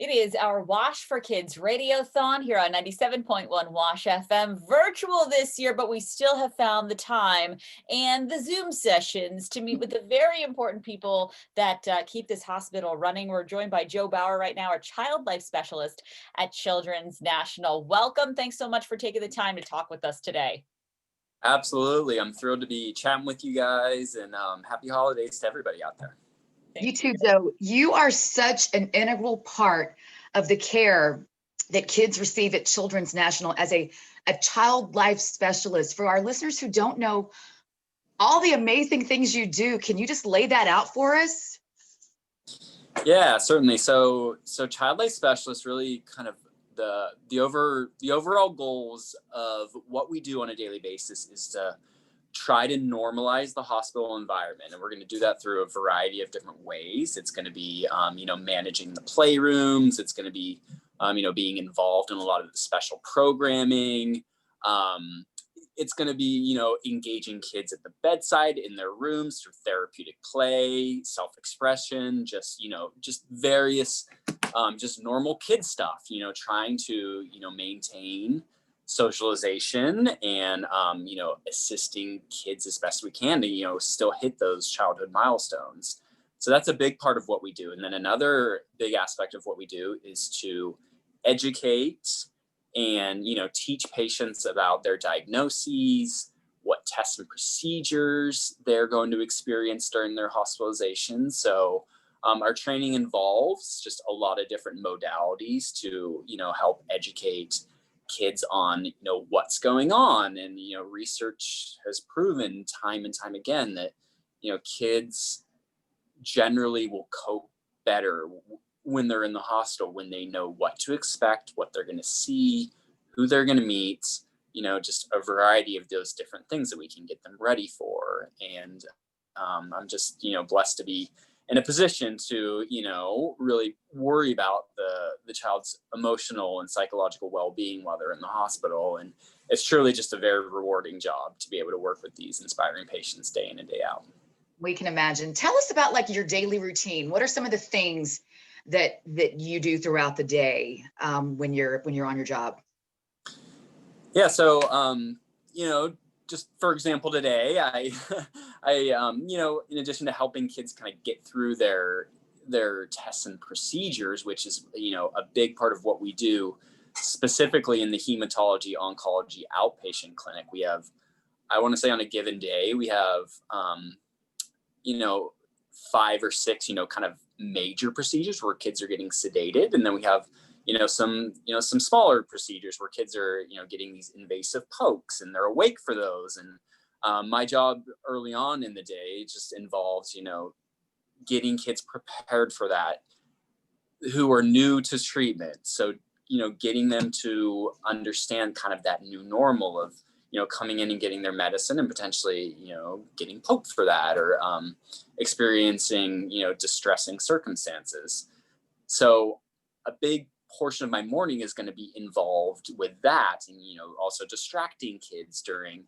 It is our Wash for Kids Radiothon here on 97.1 Wash FM, virtual this year, but we still have found the time and the Zoom sessions to meet with the very important people that keep this hospital running. We're joined by Joe Bauer right now, our child life specialist at Children's National. Welcome. Thanks so much for taking the time to talk with us today. Absolutely. I'm thrilled to be chatting with you guys, and happy holidays to everybody out there. You too, Joe. You are such an integral part of the care that kids receive at Children's National as a child life specialist. For our listeners who don't know all the amazing things you do, can you just lay that out for us? Yeah, certainly. So child life specialist, really kind of the overall goals of what we do on a daily basis is to try to normalize the hospital environment. And we're going to do that through a variety of different ways. It's going to be, managing the playrooms. It's going to be, being involved in a lot of the special programming. It's going to be, engaging kids at the bedside in their rooms through therapeutic play, self-expression, just various, just normal kid stuff, trying to, maintain socialization and assisting kids as best we can to still hit those childhood milestones. So that's a big part of what we do. And then another big aspect of what we do is to educate and teach patients about their diagnoses, what tests and procedures they're going to experience during their hospitalization. So our training involves just a lot of different modalities to help educate kids on what's going on. And research has proven time and time again that kids generally will cope better when they're in the hospital, when they know what to expect, what they're going to see, who they're going to meet, just a variety of those different things that we can get them ready for. And I'm just blessed to be in a position to, really worry about the child's emotional and psychological well-being while they're in the hospital. And it's truly just a very rewarding job to be able to work with these inspiring patients day in and day out. We can imagine. Tell us about your daily routine. What are some of the things that you do throughout the day when you're on your job? Yeah. So, just for example, today, I in addition to helping kids kind of get through their tests and procedures, which is, a big part of what we do, specifically in the hematology oncology outpatient clinic, we have, I want to say on a given day, we have, 5 or 6, kind of major procedures where kids are getting sedated. And then we have, some smaller procedures where kids are, getting these invasive pokes and they're awake for those. And my job early on in the day just involves, getting kids prepared for that who are new to treatment. So, getting them to understand kind of that new normal of, coming in and getting their medicine and potentially, getting poked for that or experiencing, distressing circumstances. So a big portion of my morning is going to be involved with that and, also distracting kids during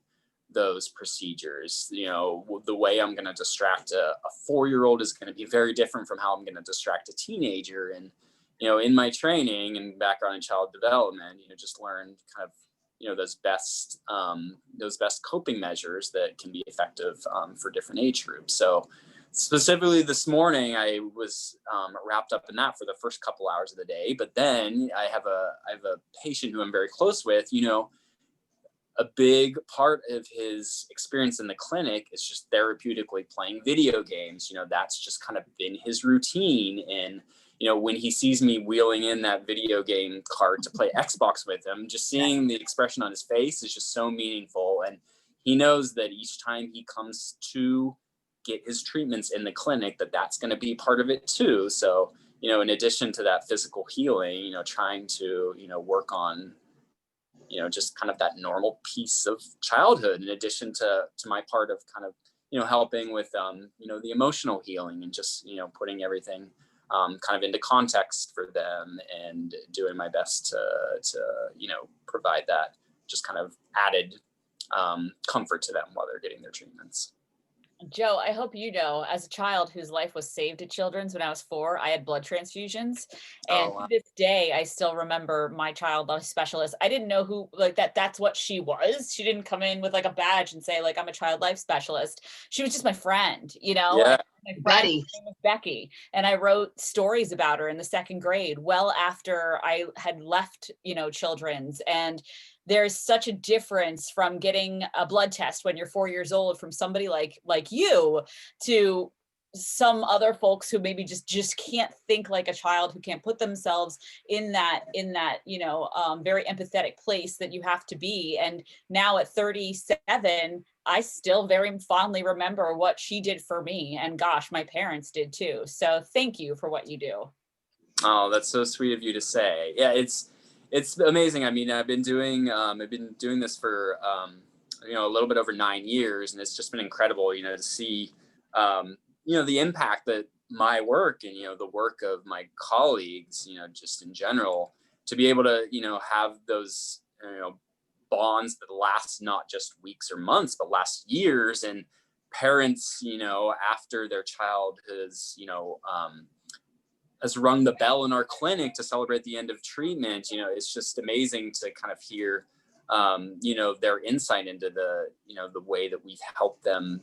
those procedures. The way I'm going to distract a 4-year-old is going to be very different from how I'm going to distract a teenager. And, in my training and background in child development, just learn kind of, those best coping measures that can be effective for different age groups. So specifically this morning, I was wrapped up in that for the first couple hours of the day. But then I have a patient who I'm very close with. A big part of his experience in the clinic is just therapeutically playing video games. That's just kind of been his routine. And when he sees me wheeling in that video game cart to play Xbox with him, just seeing the expression on his face is just so meaningful. And he knows that each time he comes to get his treatments in the clinic, that's going to be part of it too. So, in addition to that physical healing, trying to, work on, just kind of that normal piece of childhood, in addition to my part of kind of, helping with, the emotional healing and just, putting everything kind of into context for them and doing my best to provide that just kind of added comfort to them while they're getting their treatments. Joe, I hope you know, as a child whose life was saved at Children's when I was 4, I had blood transfusions. And Oh, to wow. this day, I still remember my child life specialist. I didn't know who, like, that's what she was. She didn't come in with like a badge and say, like, I'm a child life specialist. She was just my friend, you know? And Yeah. my friend, Buddy. her name was Becky, and I wrote stories about her in the 2nd grade, well after I had left, Children's. And there's such a difference from getting a blood test when you're 4 years old from somebody like you to some other folks who maybe just can't think like a child, who can't put themselves in that very empathetic place that you have to be. And now at 37, I still very fondly remember what she did for me, and gosh, my parents did too. So thank you for what you do. Oh, that's so sweet of you to say. Yeah, it's amazing. I mean, I've been doing this for a little bit over 9 years, and it's just been incredible, to see the impact that my work and the work of my colleagues, just in general, to be able to have those bonds that last not just weeks or months, but last years, and parents, after their child has rung the bell in our clinic to celebrate the end of treatment. It's just amazing to kind of hear their insight into the way that we've helped them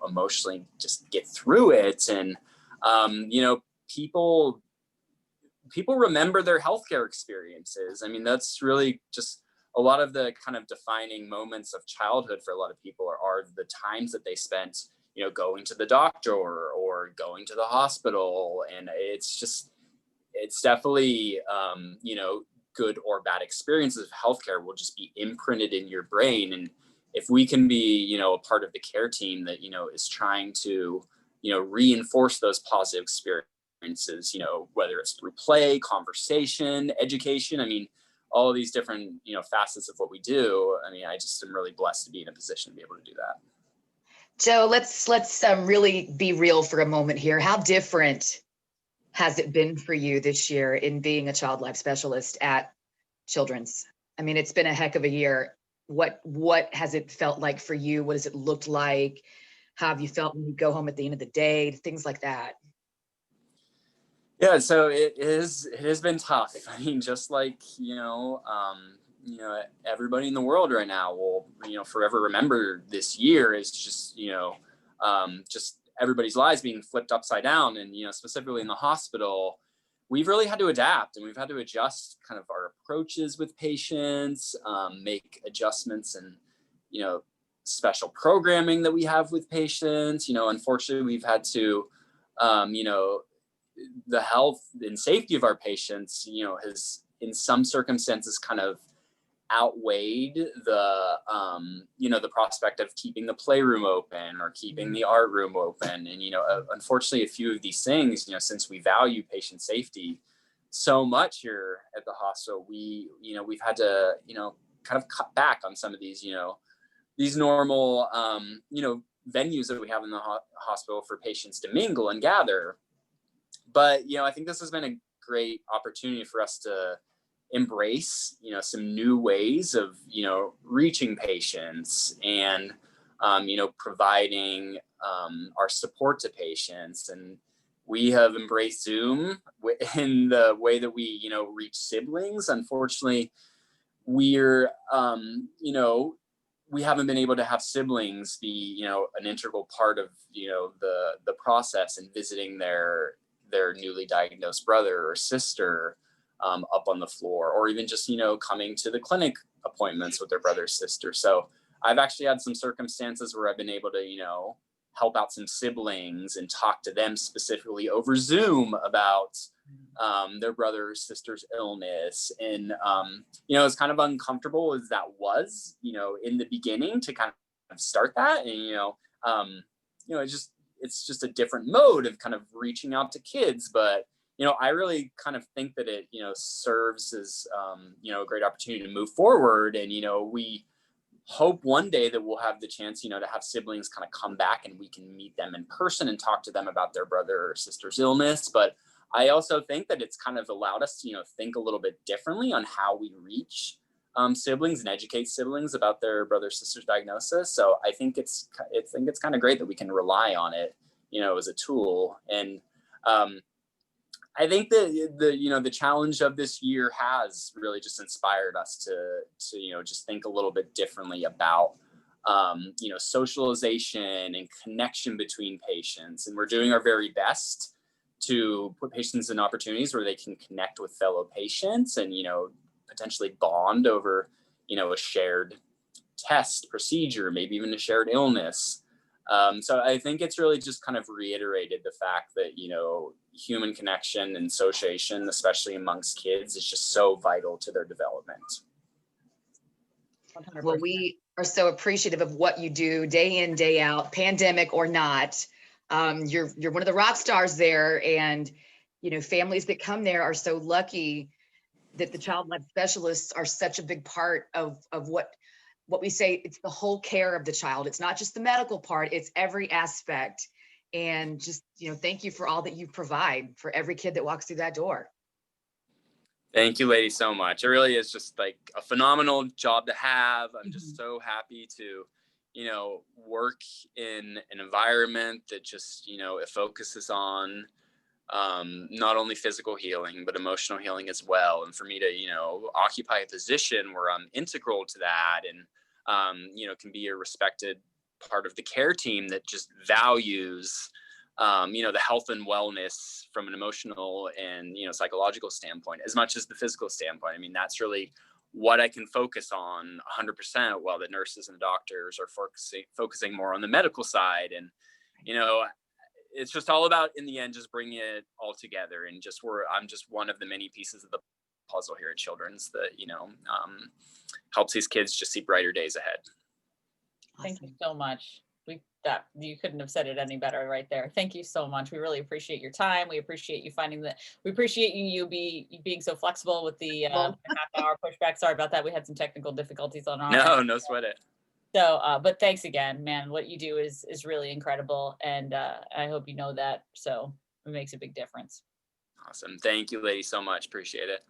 emotionally just get through it. And people remember their healthcare experiences. I mean, that's really just a lot of the kind of defining moments of childhood for a lot of people are the times that they spent going to the doctor or going to the hospital. And it's definitely good or bad experiences of healthcare will just be imprinted in your brain. And if we can be a part of the care team that is trying to reinforce those positive experiences, whether it's through play, conversation, education, I mean, all of these different facets of what we do. I mean, I just am really blessed to be in a position to be able to do that. Joe, let's really be real for a moment here. How different has it been for you this year in being a child life specialist at Children's? I mean, it's been a heck of a year. What has it felt like for you? What has it looked like? How have you felt when you go home at the end of the day? Things like that. Yeah, so it has been tough. I mean, just like everybody in the world right now will forever remember this year as just everybody's lives being flipped upside down. And specifically in the hospital, we've really had to adapt, and we've had to adjust kind of our approaches with patients, make adjustments, and special programming that we have with patients. Unfortunately, we've had to the health and safety of our patients, has in some circumstances kind of outweighed the prospect of keeping the playroom open or keeping the art room open. And unfortunately, a few of these things, since we value patient safety so much here at the hospital, we've had to kind of cut back on some of these normal venues that we have in the hospital for patients to mingle and gather. But I think this has been a great opportunity for us to embrace some new ways of reaching patients and providing our support to patients. And we have embraced Zoom in the way that we reach siblings. Unfortunately, we're we haven't been able to have siblings be an integral part of the process and visiting their newly diagnosed brother or sister up on the floor, or even just coming to the clinic appointments with their brother or sister. So I've actually had some circumstances where I've been able to help out some siblings and talk to them specifically over Zoom about their brother or sister's illness. And as kind of uncomfortable as that was in the beginning to kind of start that. And it's just a different mode of kind of reaching out to kids. But I really kind of think that it serves as a great opportunity to move forward. And we hope one day that we'll have the chance to have siblings kind of come back and we can meet them in person and talk to them about their brother or sister's illness. But I also think that it's kind of allowed us to think a little bit differently on how we reach siblings and educate siblings about their brother sister's diagnosis. So I think it's kind of great that we can rely on it, as a tool. And I think that the challenge of this year has really just inspired us to just think a little bit differently about socialization and connection between patients. And we're doing our very best to put patients in opportunities where they can connect with fellow patients and, potentially bond over, a shared test procedure, maybe even a shared illness. So I think it's really just kind of reiterated the fact that, human connection and association, especially amongst kids, is just so vital to their development. 100%. Well, we are so appreciative of what you do day in, day out, pandemic or not. You're one of the rock stars there, and families that come there are so lucky that the child life specialists are such a big part of what we say. It's the whole care of the child. It's not just the medical part, it's every aspect. And just, thank you for all that you provide for every kid that walks through that door. Thank you, ladies, so much. It really is just like a phenomenal job to have. I'm just so happy to, work in an environment that just, it focuses on not only physical healing, but emotional healing as well. And for me to, occupy a position where I'm integral to that and, can be a respected part of the care team that just values, the health and wellness from an emotional and, psychological standpoint, as much as the physical standpoint. I mean, that's really what I can focus on 100%, while the nurses and the doctors are focusing more on the medical side. And, it's just all about, in the end, just bringing it all together. And I'm just one of the many pieces of the puzzle here at Children's that, helps these kids just see brighter days ahead. Thank you so much. You couldn't have said it any better right there. Thank you so much. We really appreciate your time. We appreciate you we appreciate you being so flexible with the half-hour pushback. Sorry about that. We had some technical difficulties on our end. No sweat it. So, but thanks again, man. What you do is really incredible. And I hope you know that. So it makes a big difference. Awesome. Thank you, ladies, so much. Appreciate it.